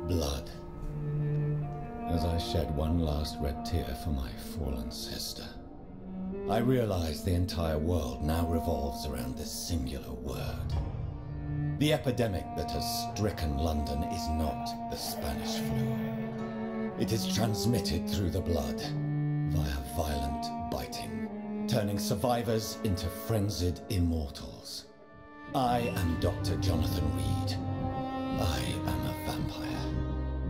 Blood. As I shed one last red tear for my fallen sister, I realize the entire world now revolves around this singular word. The epidemic that has stricken London is not the Spanish flu. It is transmitted through the blood, via violent biting, turning survivors into frenzied immortals. I am Dr. Jonathan Reed. I am a vampire,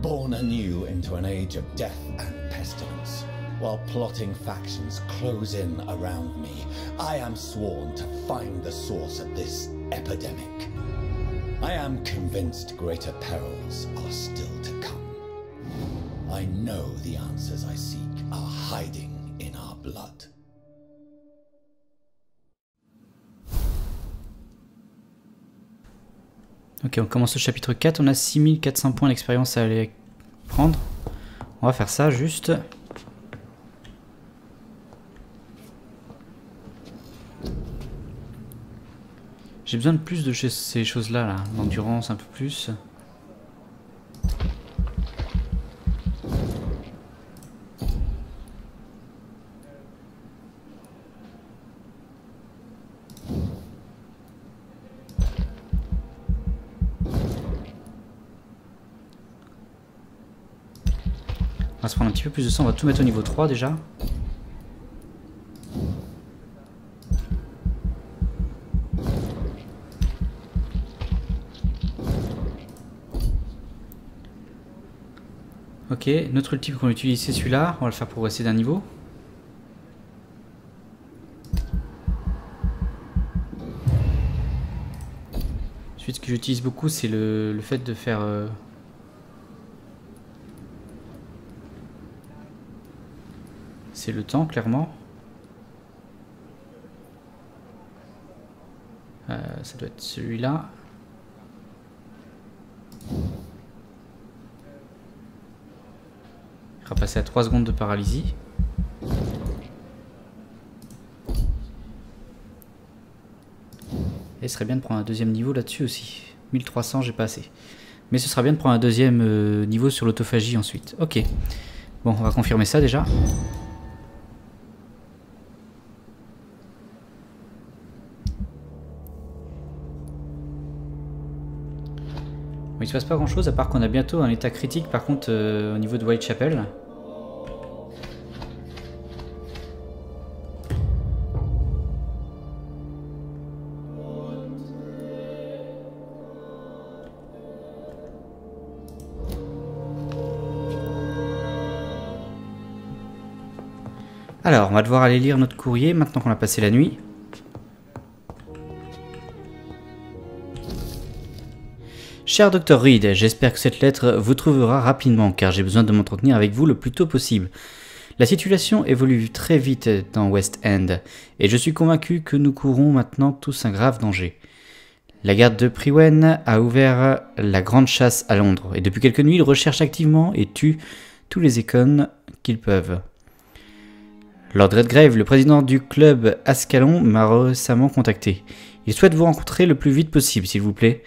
born anew into an age of death and pestilence. While plotting factions close in around me, I am sworn to find the source of this epidemic. I am convinced greater perils are still to come. I know the answers I seek are hiding in our blood. Ok, on commence le chapitre 4, on a 6400 points d'expérience à aller prendre. On va faire ça juste. J'ai besoin de plus de ces choses-là, là. L'endurance un peu plus. On va se prendre un petit peu plus de sang, on va tout mettre au niveau 3 déjà. Ok, notre ultime qu'on utilise c'est celui-là, on va le faire progresser d'un niveau. Ensuite ce que j'utilise beaucoup c'est le fait de faire... C'est le temps, clairement. Ça doit être celui-là. Il va passer à 3 secondes de paralysie. Et ce serait bien de prendre un deuxième niveau là-dessus aussi. 1300, j'ai pas assez. Mais ce sera bien de prendre un deuxième niveau sur l'autophagie ensuite. Ok. Bon, on va confirmer ça déjà. Bon, il se passe pas grand chose à part qu'on a bientôt un état critique par contre au niveau de Whitechapel. Alors on va devoir aller lire notre courrier maintenant qu'on a passé la nuit. Cher Dr Reed, j'espère que cette lettre vous trouvera rapidement car j'ai besoin de m'entretenir avec vous le plus tôt possible. La situation évolue très vite dans West End et je suis convaincu que nous courons maintenant tous un grave danger. La garde de Priwen a ouvert la Grande Chasse à Londres et depuis quelques nuits ils recherchent activement et tuent tous les écones qu'ils peuvent. Lord Redgrave, le président du club Ascalon, m'a récemment contacté. Il souhaite vous rencontrer le plus vite possible s'il vous plaît.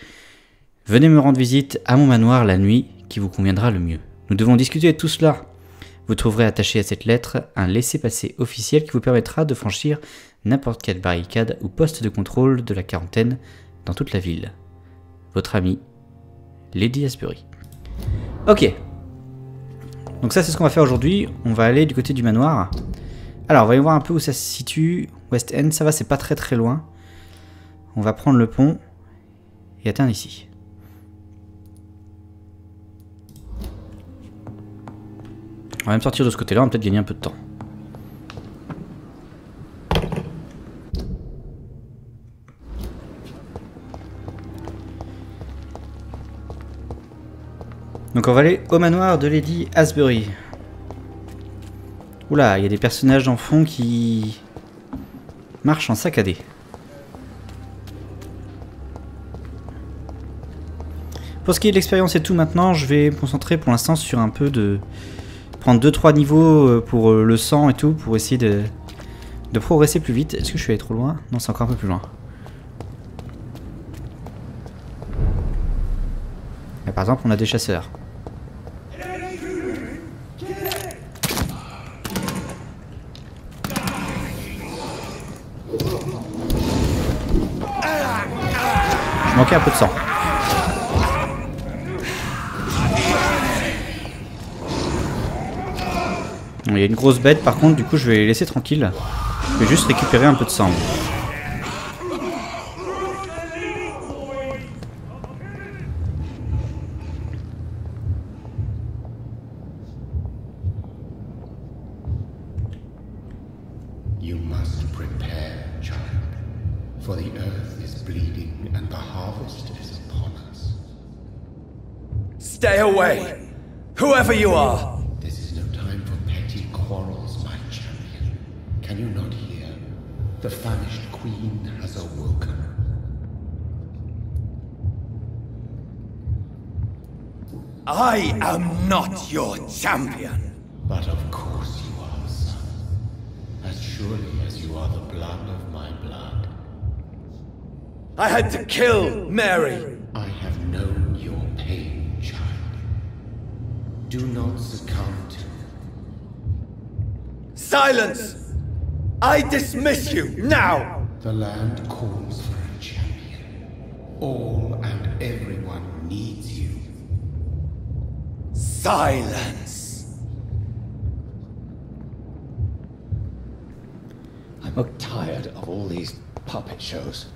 Venez me rendre visite à mon manoir la nuit qui vous conviendra le mieux. Nous devons discuter de tout cela. Vous trouverez attaché à cette lettre un laissez-passer officiel qui vous permettra de franchir n'importe quelle barricade ou poste de contrôle de la quarantaine dans toute la ville. Votre ami, Lady Asbury. Ok. Donc ça c'est ce qu'on va faire aujourd'hui. On va aller du côté du manoir. Alors on va y voir un peu où ça se situe. West End, ça va, c'est pas très très loin. On va prendre le pont et atteindre ici. On va même sortir de ce côté-là, on va peut-être gagner un peu de temps. Donc on va aller au manoir de Lady Asbury. Oula, il y a des personnages en fond qui marchent en saccadé. Pour ce qui est de l'expérience et tout maintenant, je vais me concentrer pour l'instant sur un peu de... prendre 2-3 niveaux pour le sang et tout, pour essayer de progresser plus vite. Est-ce que je suis allé trop loin? Non, c'est encore un peu plus loin. Et par exemple, on a des chasseurs. Je manquais un peu de sang. Il y a une grosse bête par contre, du coup je vais les laisser tranquilles. Je vais juste récupérer un peu de sang. You must prepare, child, for the earth is bleeding and the harvest is upon us. Stay away, whoever you are. This is no time for petty quarrels, my champion. Can you not hear? The famished queen has awoken. I am not your champion. But of course you are, son. As surely as you are the blood of my blood. I had to kill Mary. I have known your pain, child. Do not succumb to Silence! I dismiss you, now! The land calls for a champion. All and everyone needs you. Silence! I'm tired of all these puppet shows.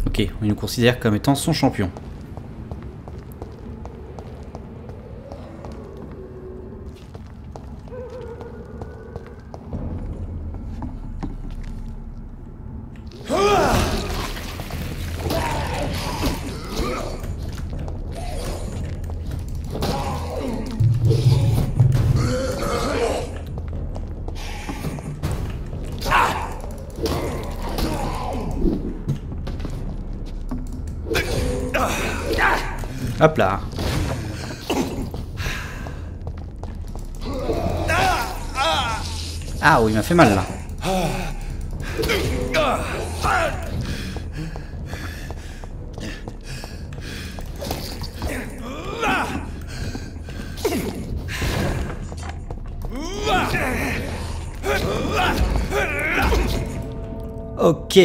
Ok, il nous considère comme étant son champion. Hop là. Ah oui, il m'a fait mal là. Ok.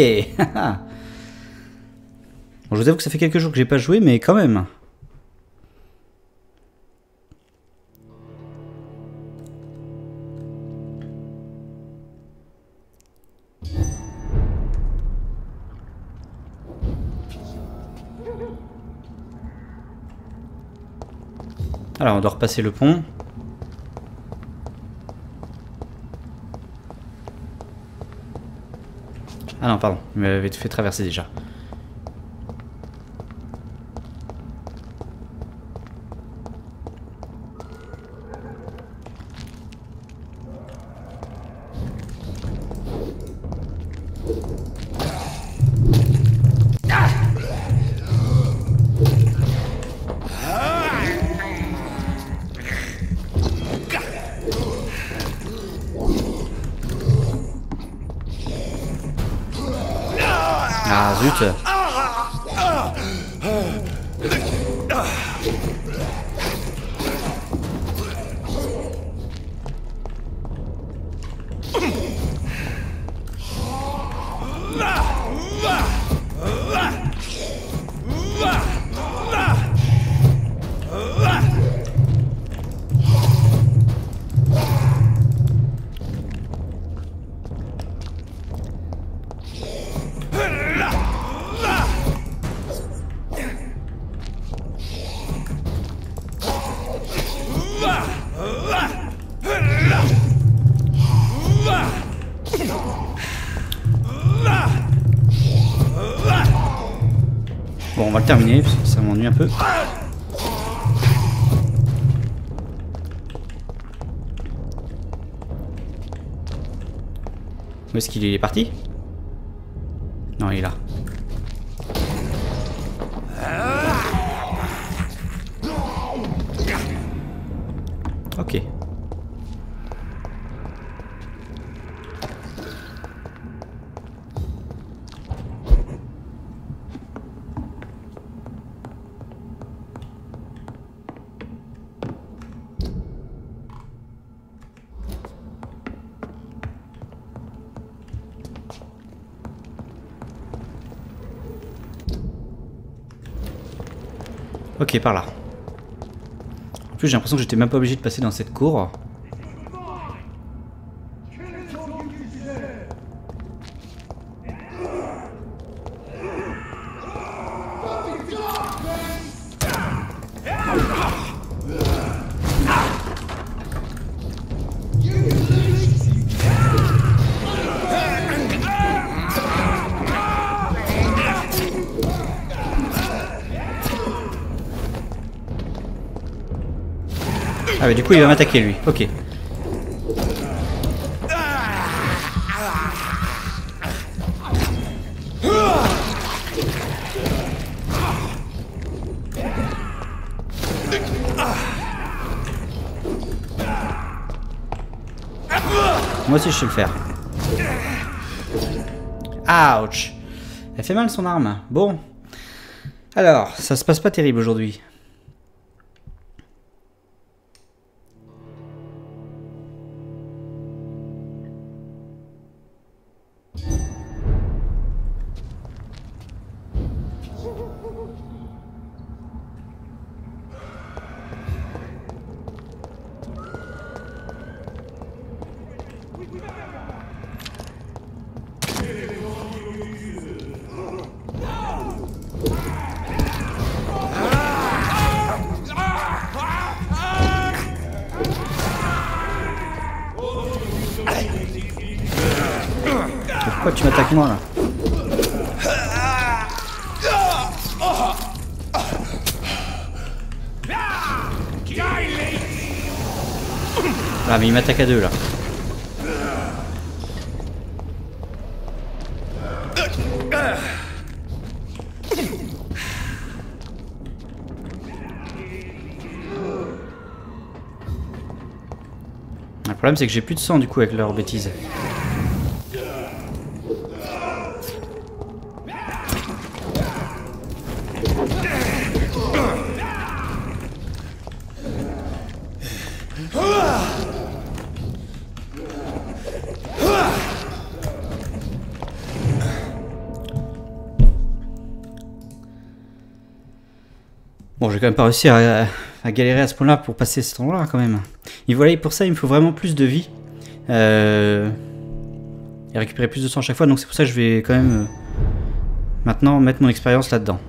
Bon, je vous avoue que ça fait quelques jours que j'ai pas joué, mais quand même. Alors, on doit repasser le pont. Ah non, pardon, il m'avait fait traverser déjà. Ah zut. Bon, on va le terminer, parce que ça m'ennuie un peu. Où est-ce qu'il est parti? Non, il est là. Ok. Ok, par là. En plus, j'ai l'impression que j'étais même pas obligé de passer dans cette cour. Ah mais du coup il va m'attaquer lui, ok. Moi aussi je sais le faire. Ouch. Elle fait mal son arme. Bon. Alors, ça se passe pas terrible aujourd'hui. Pourquoi tu m'attaques moi là? Ah mais il m'attaque à deux là. Le problème c'est que j'ai plus de sang du coup avec leurs bêtises. Bon, j'ai quand même pas réussi à galérer à ce point-là pour passer cet endroit-là quand même. Et voilà, pour ça, il me faut vraiment plus de vie. Et récupérer plus de sang à chaque fois. Donc c'est pour ça que je vais quand même maintenant mettre mon expérience là-dedans.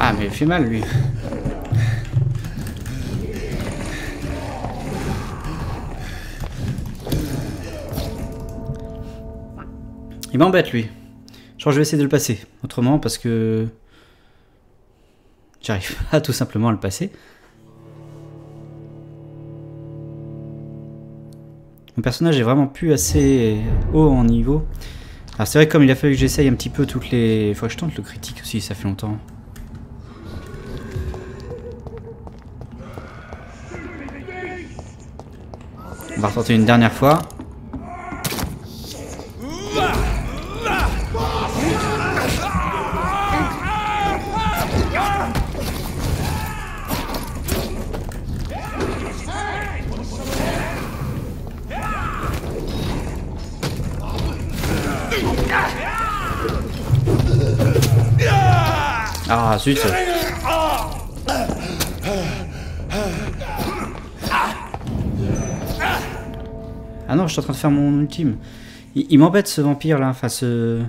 Ah mais il fait mal lui. Il m'embête lui. Je crois que je vais essayer de le passer. Autrement parce que j'arrive pas tout simplement à le passer. Mon personnage est vraiment plus assez haut en niveau. Alors c'est vrai que comme il a fallu que j'essaye un petit peu toutes les... Faut que je tente le critique aussi, ça fait longtemps. On va retenter une dernière fois. Ah zut. Ah non, je suis en train de faire mon ultime. Il m'embête ce vampire là, enfin ce...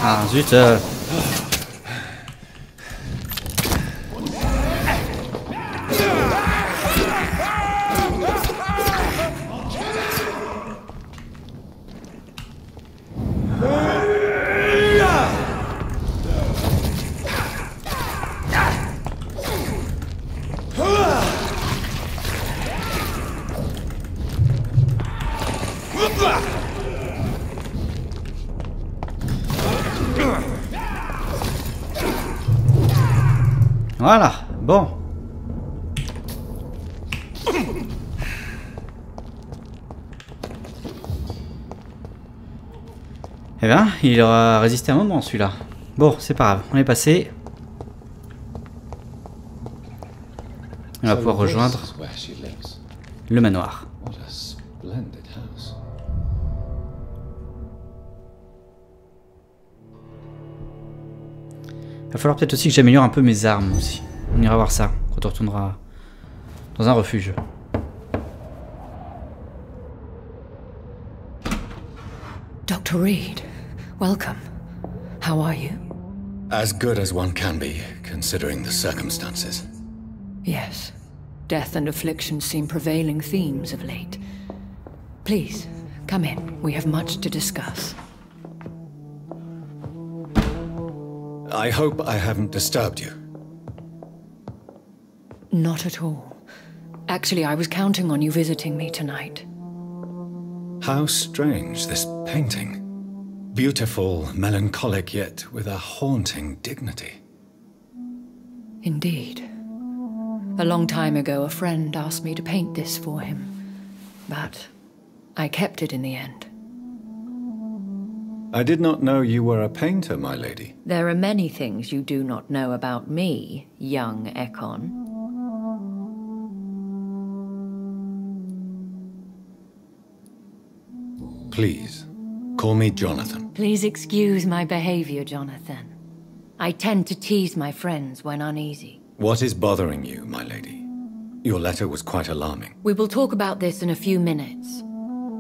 Ah zut Voilà, bon. Eh bien, il aura résisté un moment celui-là. Bon, c'est pas grave, on est passé. On va pouvoir rejoindre le manoir. Il va falloir peut-être aussi que j'améliore un peu mes armes aussi. On ira voir ça quand on retournera dans un refuge. Dr. Reed, welcome. How are you? As good as one can be, considering the circumstances. Yes. Death and affliction seem prevailing themes of late. Please, come in. We have much to discuss. I hope I haven't disturbed you. Not at all. Actually, I was counting on you visiting me tonight. How strange, this painting. Beautiful, melancholic, yet with a haunting dignity. Indeed. A long time ago, a friend asked me to paint this for him. But I kept it in the end. I did not know you were a painter, my lady. There are many things you do not know about me, young Ekon. Please, call me Jonathan. Please excuse my behavior, Jonathan. I tend to tease my friends when uneasy. What is bothering you, my lady? Your letter was quite alarming. We will talk about this in a few minutes.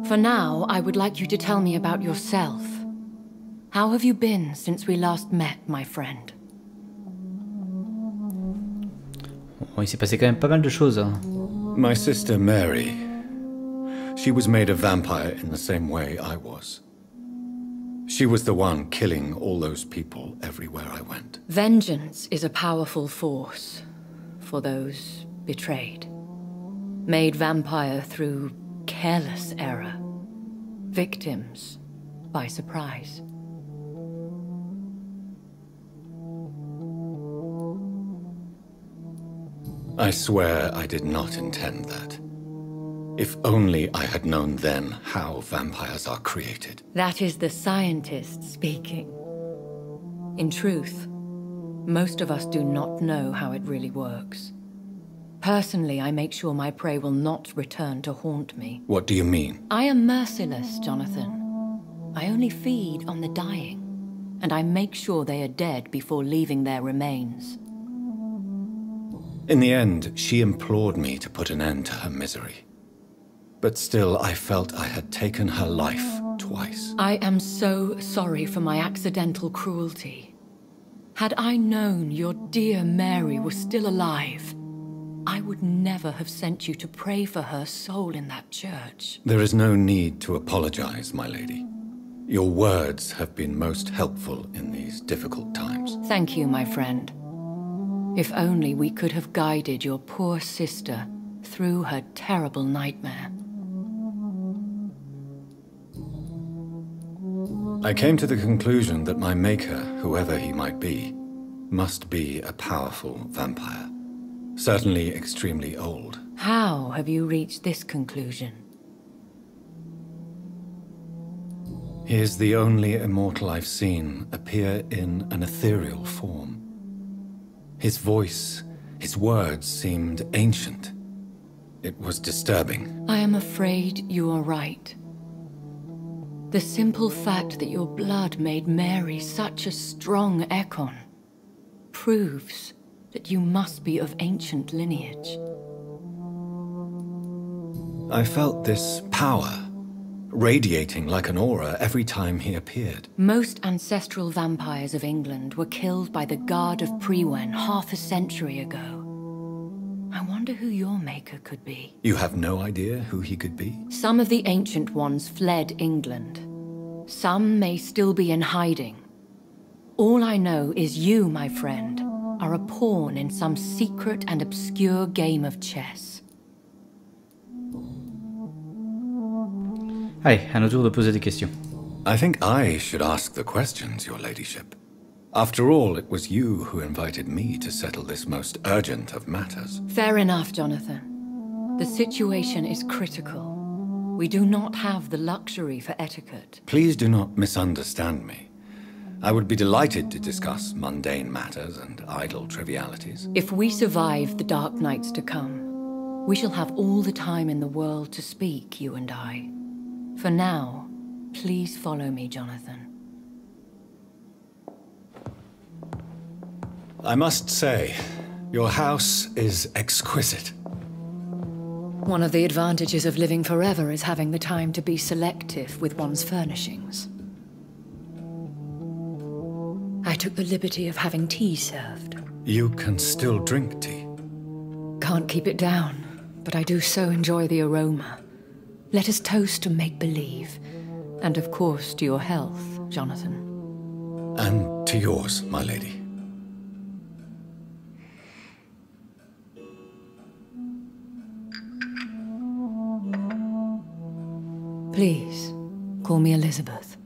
For now, I would like you to tell me about yourself. How have you been since we last met, my friend? Bon, il s'est passé quand même pas mal de choses. Hein. My sister Mary. She was made a vampire in the same way I was. She was the one killing all those people everywhere I went. Vengeance is a powerful force for those betrayed. Made vampire through careless error. Victims by surprise. I swear I did not intend that. If only I had known then how vampires are created. That is the scientist speaking. In truth, most of us do not know how it really works. Personally, I make sure my prey will not return to haunt me. What do you mean? I am merciless, Jonathan. I only feed on the dying, and I make sure they are dead before leaving their remains. In the end, she implored me to put an end to her misery. But still, I felt I had taken her life twice. I am so sorry for my accidental cruelty. Had I known your dear Mary was still alive, I would never have sent you to pray for her soul in that church. There is no need to apologize, my lady. Your words have been most helpful in these difficult times. Thank you, my friend. If only we could have guided your poor sister through her terrible nightmare. I came to the conclusion that my maker, whoever he might be, must be a powerful vampire. Certainly extremely old. How have you reached this conclusion? He is the only immortal I've seen appear in an ethereal form. His voice, his words seemed ancient. It was disturbing. I am afraid you are right. The simple fact that your blood made Mary such a strong Ekon proves that you must be of ancient lineage. I felt this power, radiating like an aura every time he appeared. Most ancestral vampires of England were killed by the Guard of Prewen half a century ago. I wonder who your maker could be. You have no idea who he could be? Some of the ancient ones fled England. Some may still be in hiding. All I know is you, my friend, are a pawn in some secret and obscure game of chess. Allez, à notre tour de poser des questions. I think I should ask the questions, your ladyship. After all, it was you who invited me to settle this most urgent of matters. Fair enough, Jonathan. The situation is critical. We do not have the luxury for etiquette. Please do not misunderstand me. I would be delighted to discuss mundane matters and idle trivialities. If we survive the dark nights to come, we shall have all the time in the world to speak, you and I. For now, please follow me, Jonathan. I must say, your house is exquisite. One of the advantages of living forever is having the time to be selective with one's furnishings. I took the liberty of having tea served. You can still drink tea. Can't keep it down, but I do so enjoy the aroma. Let us toast to make-believe. And of course to your health, Jonathan. And to yours, my lady. Please, call me Elizabeth.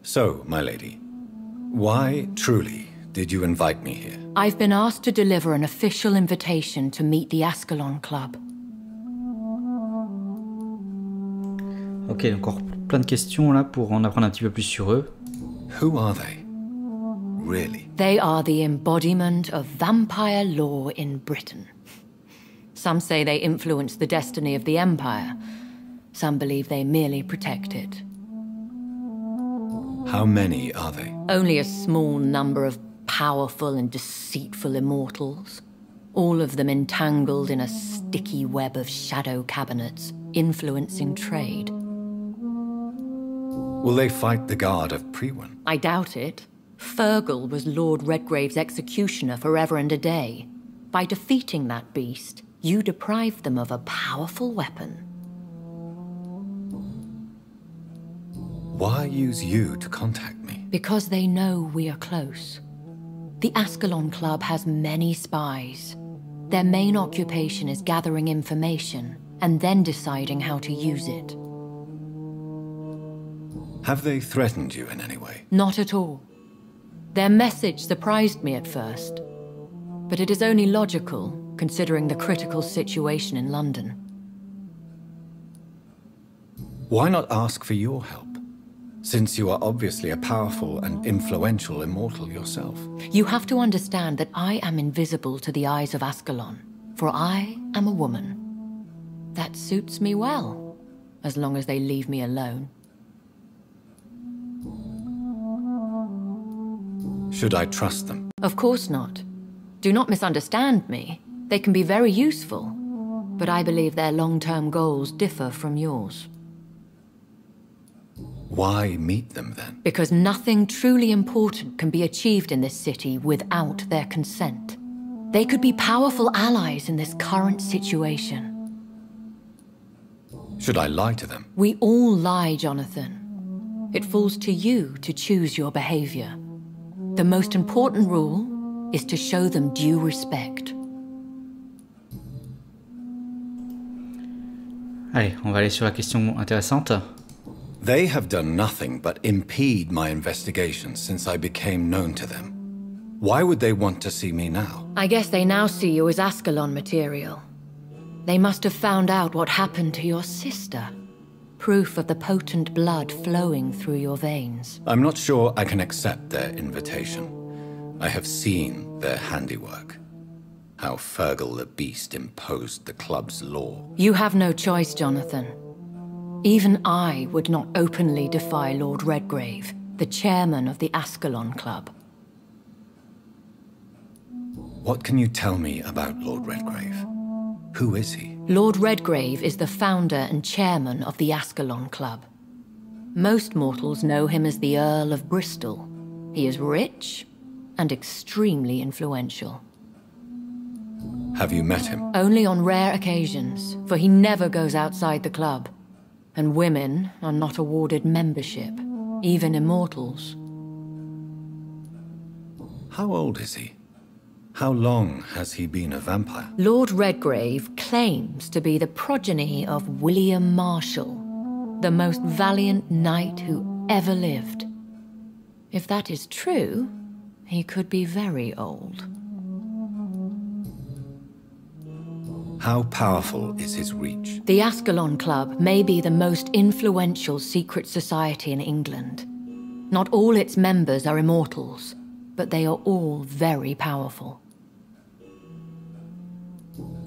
So, my lady, why, truly, did you invite me here? I've been asked to deliver an official invitation to meet the Ascalon Club. Ok, donc encore plein de questions là pour en apprendre un petit peu plus sur eux. Who are they? Really? They are the embodiment of vampire law in Britain. Some say they influence the destiny of the Empire. Some believe they merely protect it. How many are they? Only a small number of powerful and deceitful immortals. All of them entangled in a sticky web of shadow cabinets, influencing trade. Will they fight the Guard of Prewen? I doubt it. Fergal was Lord Redgrave's executioner forever and a day. By defeating that beast, you deprived them of a powerful weapon. Why use you to contact me? Because they know we are close. The Ascalon Club has many spies. Their main occupation is gathering information and then deciding how to use it. Have they threatened you in any way? Not at all. Their message surprised me at first, but it is only logical, considering the critical situation in London. Why not ask for your help? Since you are obviously a powerful and influential immortal yourself. You have to understand that I am invisible to the eyes of Ascalon, for I am a woman. That suits me well, as long as they leave me alone. Should I trust them? Of course not. Do not misunderstand me. They can be very useful, but I believe their long-term goals differ from yours. Why meet them then? Because nothing truly important can be achieved in this city without their consent. They could be powerful allies in this current situation. Should I lie to them? We all lie, Jonathan. It falls to you to choose your behavior. The most important rule is to show them due respect. Allez, on va aller sur la question intéressante. They have done nothing but impede my investigations since I became known to them. Why would they want to see me now? I guess they now see you as Ascalon material. They must have found out what happened to your sister. Proof of the potent blood flowing through your veins. I'm not sure I can accept their invitation. I have seen their handiwork. How Fergal the Beast imposed the club's law. You have no choice, Jonathan. Even I would not openly defy Lord Redgrave, the chairman of the Ascalon Club. What can you tell me about Lord Redgrave? Who is he? Lord Redgrave is the founder and chairman of the Ascalon Club. Most mortals know him as the Earl of Bristol. He is rich and extremely influential. Have you met him? Only on rare occasions, for he never goes outside the club. And women are not awarded membership, even immortals. How old is he? How long has he been a vampire? Lord Redgrave claims to be the progeny of William Marshall, the most valiant knight who ever lived. If that is true, he could be very old. How powerful is his reach? The Ascalon Club may be the most influential secret society in England. Not all its members are immortals, but they are all very powerful.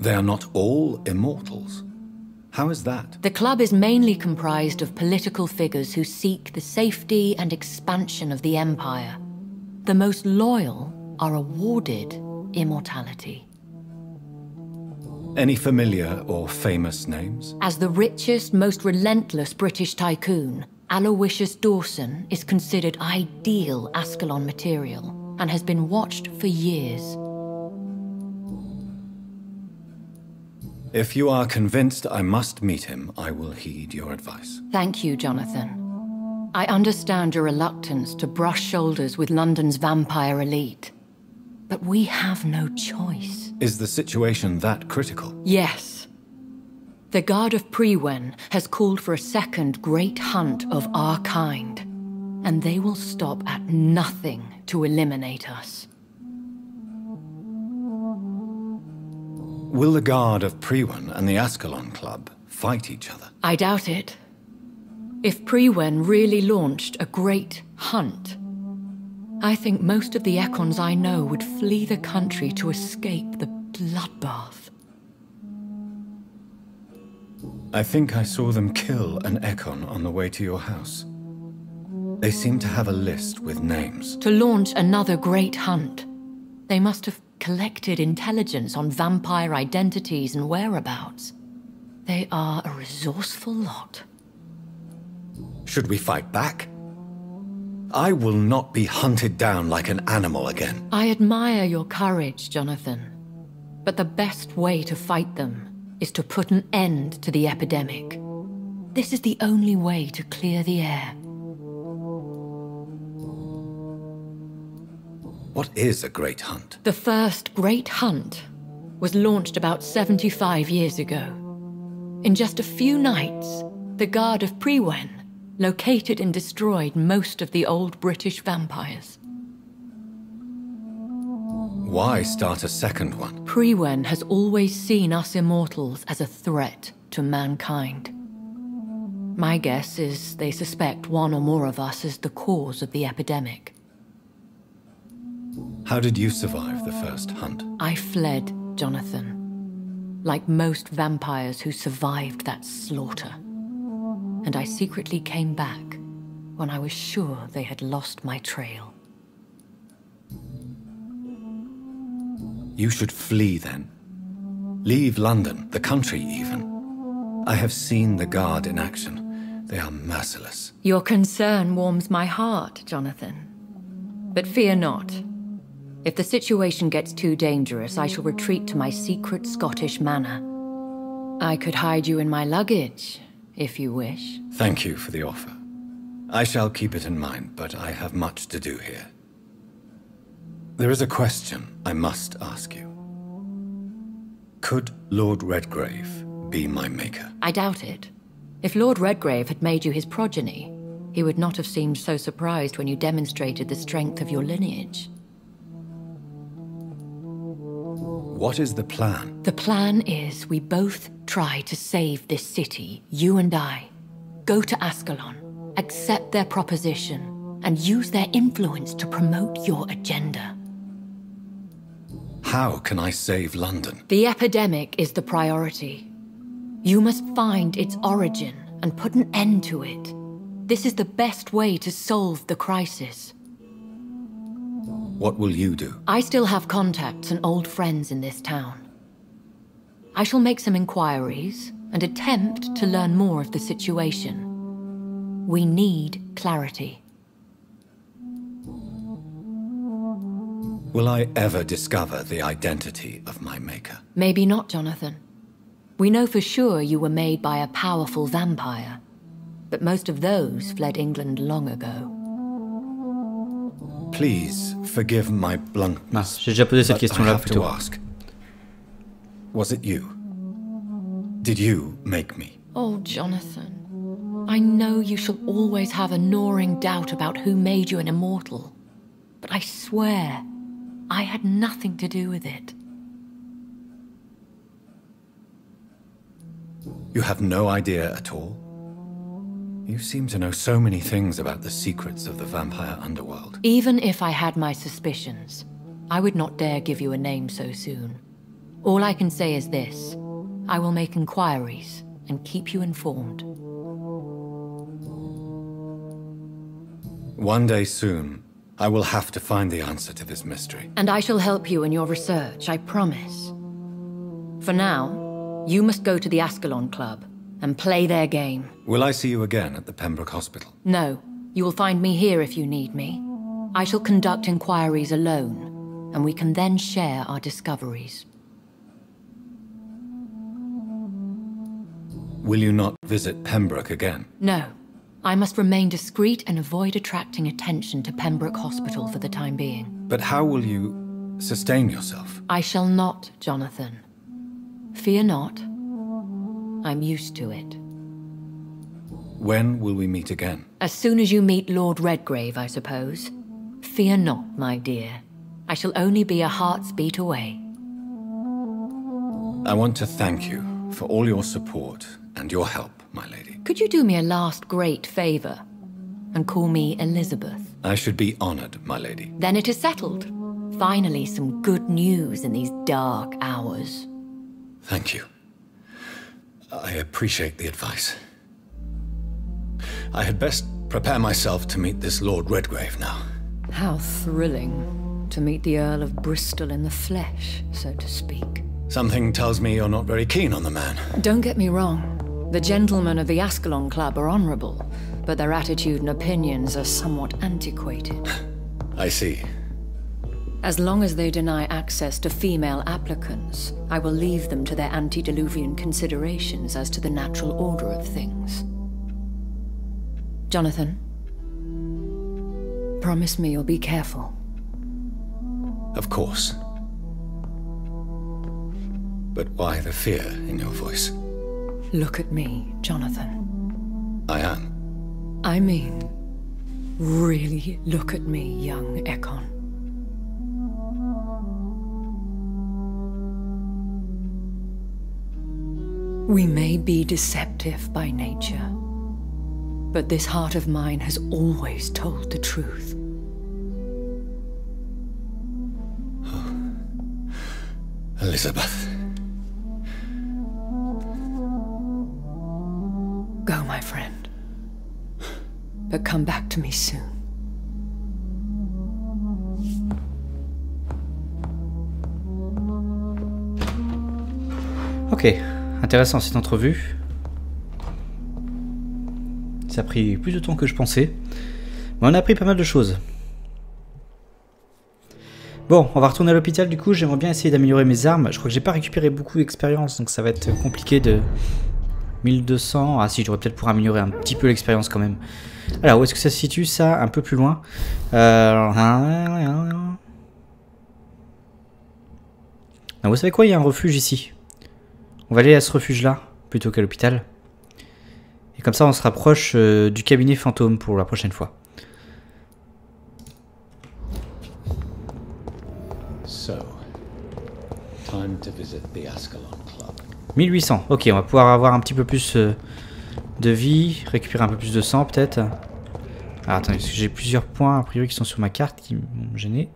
They are not all immortals. How is that? The club is mainly comprised of political figures who seek the safety and expansion of the Empire. The most loyal are awarded immortality. Any familiar or famous names? As the richest, most relentless British tycoon, Aloysius Dawson is considered ideal Ascalon material and has been watched for years. If you are convinced I must meet him, I will heed your advice. Thank you, Jonathan. I understand your reluctance to brush shoulders with London's vampire elite. But we have no choice. Is the situation that critical? Yes. The Guard of Prewen has called for a second great hunt of our kind, and they will stop at nothing to eliminate us. Will the Guard of Prewen and the Ascalon Club fight each other? I doubt it. If Prewen really launched a great hunt, I think most of the Econs I know would flee the country to escape the bloodbath. I think I saw them kill an Econ on the way to your house. They seem to have a list with names. To launch another great hunt, they must have collected intelligence on vampire identities and whereabouts. They are a resourceful lot. Should we fight back? I will not be hunted down like an animal again. I admire your courage, Jonathan. But the best way to fight them is to put an end to the epidemic. This is the only way to clear the air. What is a great hunt? The first great hunt was launched about 75 years ago. In just a few nights, the Guard of Prewen located and destroyed most of the old British vampires. Why start a second one? Prewen has always seen us immortals as a threat to mankind. My guess is they suspect one or more of us as the cause of the epidemic. How did you survive the first hunt? I fled, Jonathan, like most vampires who survived that slaughter. And I secretly came back when I was sure they had lost my trail. You should flee then. Leave London, the country even. I have seen the Guard in action. They are merciless. Your concern warms my heart, Jonathan. But fear not. If the situation gets too dangerous, I shall retreat to my secret Scottish manor. I could hide you in my luggage, if you wish. Thank you for the offer. I shall keep it in mind, but I have much to do here. There is a question I must ask you. Could Lord Redgrave be my maker? I doubt it. If Lord Redgrave had made you his progeny, he would not have seemed so surprised when you demonstrated the strength of your lineage. What is the plan? The plan is we both try to save this city, you and I. Go to Ascalon, accept their proposition, and use their influence to promote your agenda. How can I save London? The epidemic is the priority. You must find its origin and put an end to it. This is the best way to solve the crisis. What will you do? I still have contacts and old friends in this town. I shall make some inquiries and attempt to learn more of the situation. We need clarity. Will I ever discover the identity of my maker? Maybe not, Jonathan. We know for sure you were made by a powerful vampire, but most of those fled England long ago. Please forgive my bluntness. J'ai déjà posé cette but question-là I have plutôt. to ask. Was it you? Did you make me? Oh, Jonathan. I know you shall always have a gnawing doubt about who made you an immortal, but I swear I had nothing to do with it. You have no idea at all? You seem to know so many things about the secrets of the vampire underworld. Even if I had my suspicions, I would not dare give you a name so soon. All I can say is this: I will make inquiries and keep you informed. One day soon, I will have to find the answer to this mystery. And I shall help you in your research, I promise. For now, you must go to the Ascalon Club and play their game. Will I see you again at the Pembroke Hospital? No, you will find me here if you need me. I shall conduct inquiries alone, and we can then share our discoveries. Will you not visit Pembroke again? No. I must remain discreet and avoid attracting attention to Pembroke Hospital for the time being. But how will you sustain yourself? I shall not, Jonathan. Fear not. I'm used to it. When will we meet again? As soon as you meet Lord Redgrave, I suppose. Fear not, my dear. I shall only be a heart's beat away. I want to thank you for all your support and your help, my lady. Could you do me a last great favor and call me Elizabeth? I should be honored, my lady. Then it is settled. Finally, some good news in these dark hours. Thank you. I appreciate the advice. I had best prepare myself to meet this Lord Redgrave now. How thrilling to meet the Earl of Bristol in the flesh, so to speak. Something tells me you're not very keen on the man. Don't get me wrong. The gentlemen of the Ascalon Club are honorable, but their attitude and opinions are somewhat antiquated. I see. As long as they deny access to female applicants, I will leave them to their antediluvian considerations as to the natural order of things. Jonathan, promise me you'll be careful. Of course. But why the fear in your voice? Look at me, Jonathan. I am. I mean, really look at me, young Ekon. We may be deceptive by nature, but this heart of mine has always told the truth. Oh. Elizabeth. Go, my friend. But come back to me soon. Ok, intéressant cette entrevue. Ça a pris plus de temps que je pensais. Mais on a appris pas mal de choses. Bon, on va retourner à l'hôpital du coup. J'aimerais bien essayer d'améliorer mes armes. Je crois que j'ai pas récupéré beaucoup d'expérience, donc ça va être compliqué de... 1200, ah si, j'aurais peut-être pour améliorer un petit peu l'expérience quand même. Alors, où est-ce que ça se situe ça? Un peu plus loin. Non, vous savez quoi? Il y a un refuge ici. On va aller à ce refuge-là, plutôt qu'à l'hôpital. Et comme ça, on se rapproche du cabinet fantôme pour la prochaine fois. So, time to visit the Ascalon Club. 1800, ok, on va pouvoir avoir un petit peu plus de vie, récupérer un peu plus de sang peut-être. Alors attendez, parce que j'ai plusieurs points a priori qui sont sur ma carte qui m'ont gêné.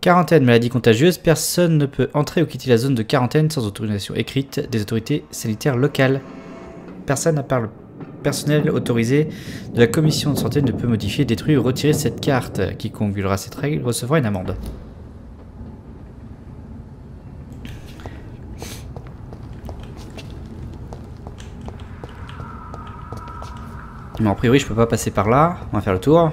Quarantaine, maladie contagieuse. Personne ne peut entrer ou quitter la zone de quarantaine sans autorisation écrite des autorités sanitaires locales. Personne, à part le personnel autorisé de la commission de santé, ne peut modifier, détruire ou retirer cette carte. Quiconque violera cette règle recevra une amende. Mais a priori, je peux pas passer par là. On va faire le tour.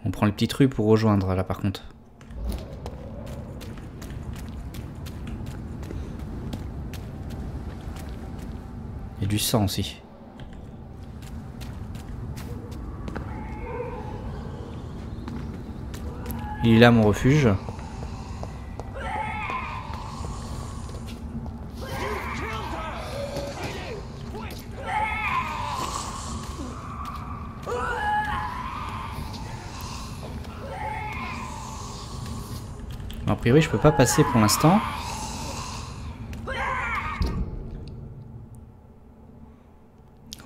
On prend les petites rues pour rejoindre là par contre. Il y a du sang aussi. Il est là mon refuge. A priori je peux pas passer pour l'instant.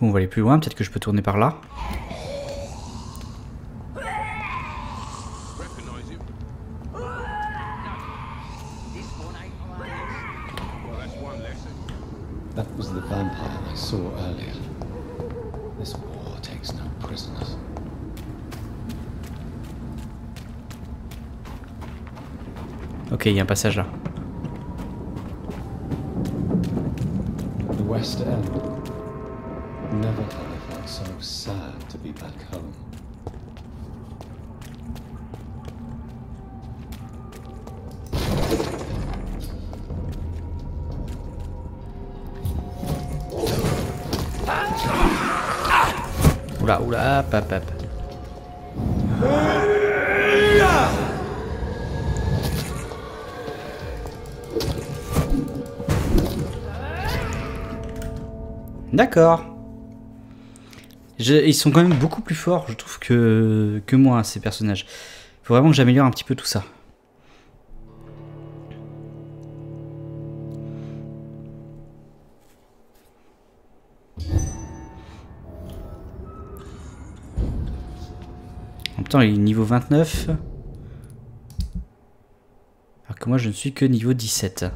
On va aller plus loin, peut-être que je peux tourner par là. That was the vampire I saw earlier. This war takes no prisoners. Ok, il y a un passage là. The West End. Never have I felt so sad to be back home. Oula, oula, hop, hop, hop. D'accord. Ils sont quand même beaucoup plus forts, je trouve, que moi, ces personnages. Faut vraiment que j'améliore un petit peu tout ça. En même temps, il est niveau 29. Alors que moi, je ne suis que niveau 17.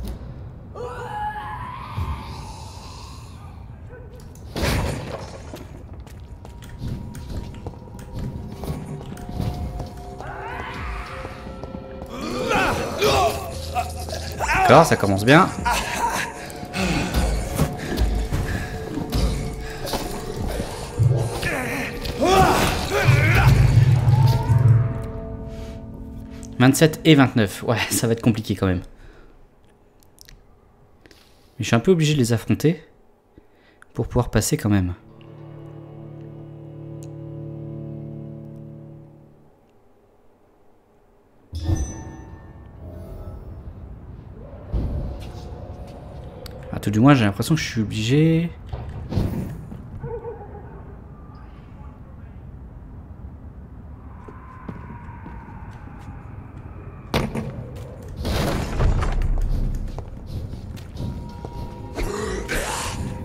D'accord, ça commence bien. « 27 et 29. Ouais, ça va être compliqué quand même. Mais je suis un peu obligé de les affronter pour pouvoir passer quand même. À tout du moins, j'ai l'impression que je suis obligé...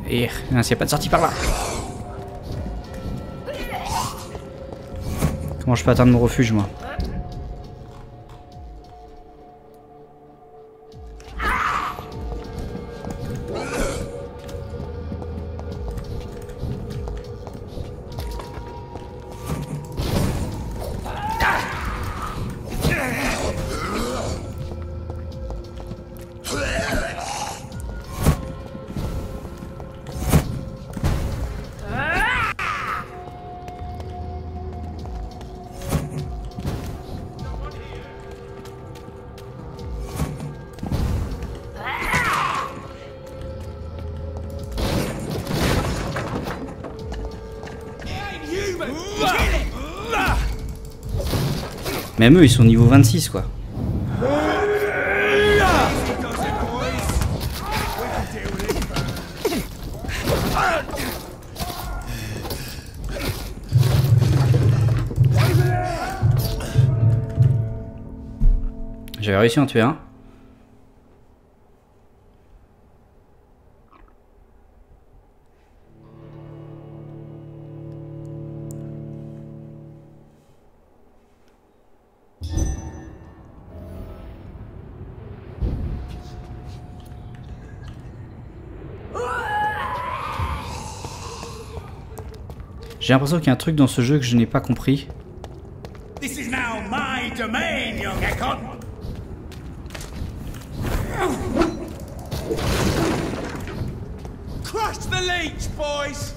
Et mince, il n'y a pas de sortie par là. Comment je peux atteindre mon refuge, moi? Même eux, ils sont niveau 26, quoi. J'avais réussi à en tuer un. J'ai l'impression qu'il y a un truc dans ce jeu que je n'ai pas compris. This is now my domain, young Ekon. Crush the leech, boys.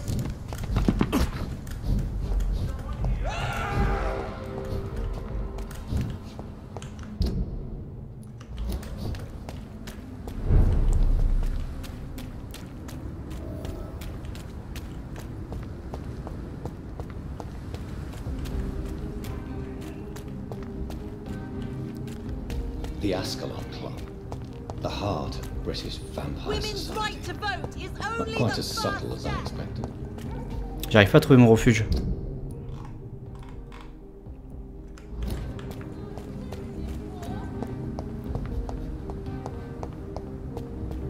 The Ascalon Club, the heart of British vampire Women's right society. to vote is Not only quite the as subtle first as I step. expected. J'arrive pas à trouver mon refuge.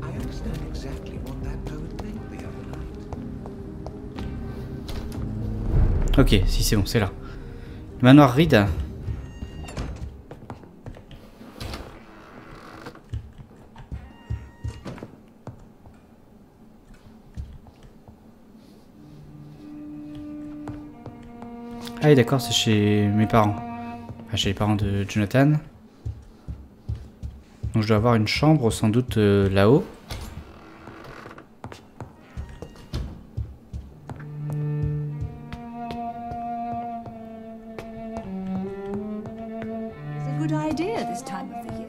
I understand exactly what that poet meant the other night. Ok, si c'est bon, c'est là. Le manoir Reed. Ah oui d'accord, c'est chez mes parents. Enfin, chez les parents de Jonathan. Donc je dois avoir une chambre sans doute là-haut. It's a good idea this time of the year.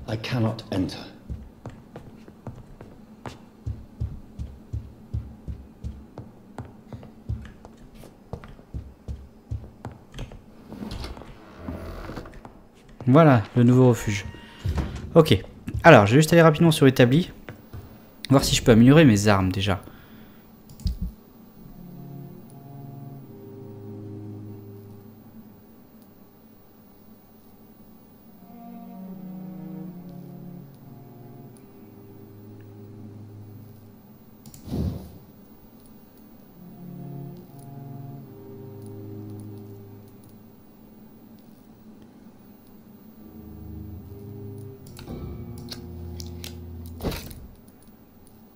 I cannot enter. Voilà, le nouveau refuge. Ok. Alors, je vais juste aller rapidement sur établi. Voir si je peux améliorer mes armes déjà.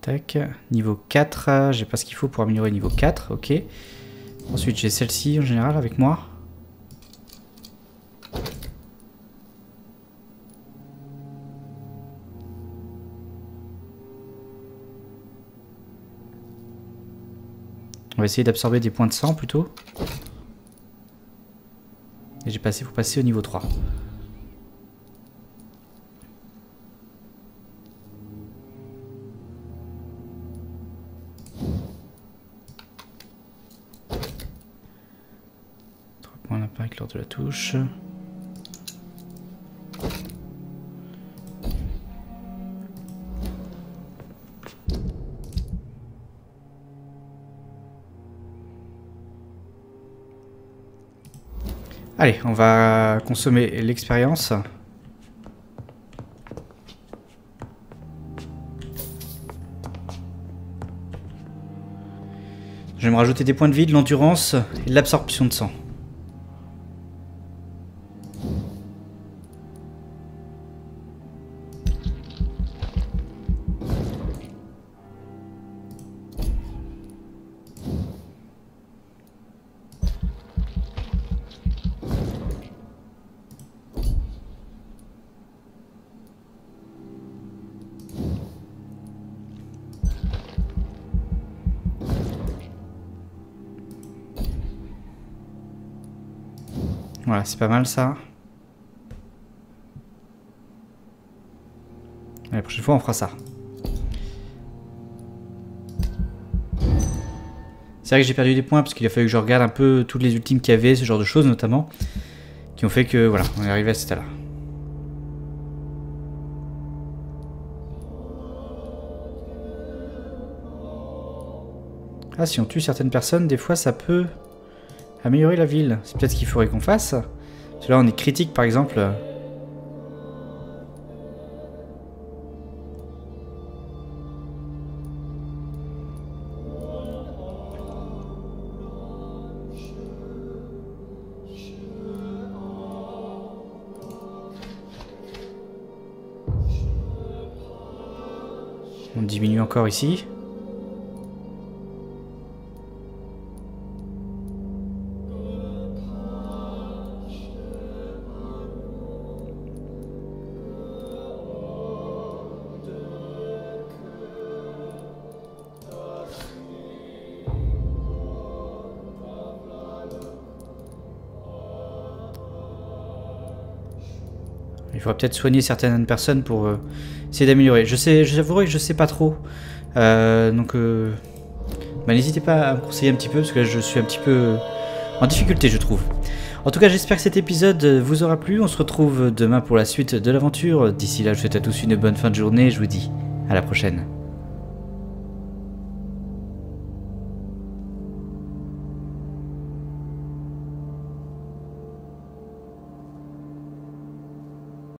Tac, niveau 4, j'ai pas ce qu'il faut pour améliorer niveau 4, ok. Ensuite j'ai celle-ci en général avec moi. On va essayer d'absorber des points de sang plutôt. Et j'ai passé pour passer au niveau 3. L'impact lors de la touche. Allez, on va consommer l'expérience. Je vais me rajouter des points de vie, de l'endurance et de l'absorption de sang. Voilà, c'est pas mal ça. La prochaine fois, on fera ça. C'est vrai que j'ai perdu des points parce qu'il a fallu que je regarde un peu toutes les ultimes qu'il y avait, ce genre de choses notamment, qui ont fait que voilà, on est arrivé à ce stade-là. Ah, si on tue certaines personnes, des fois ça peut améliorer la ville. C'est peut-être ce qu'il faudrait qu'on fasse. Parce Parce que là on est critique par exemple. On diminue encore ici. Il faudrait peut-être soigner certaines personnes pour essayer d'améliorer. J'avouerai que je sais pas trop. Donc, n'hésitez pas à me conseiller un petit peu, parce que là, je suis un petit peu en difficulté, je trouve. En tout cas, j'espère que cet épisode vous aura plu. On se retrouve demain pour la suite de l'aventure. D'ici là, je vous souhaite à tous une bonne fin de journée. Je vous dis à la prochaine.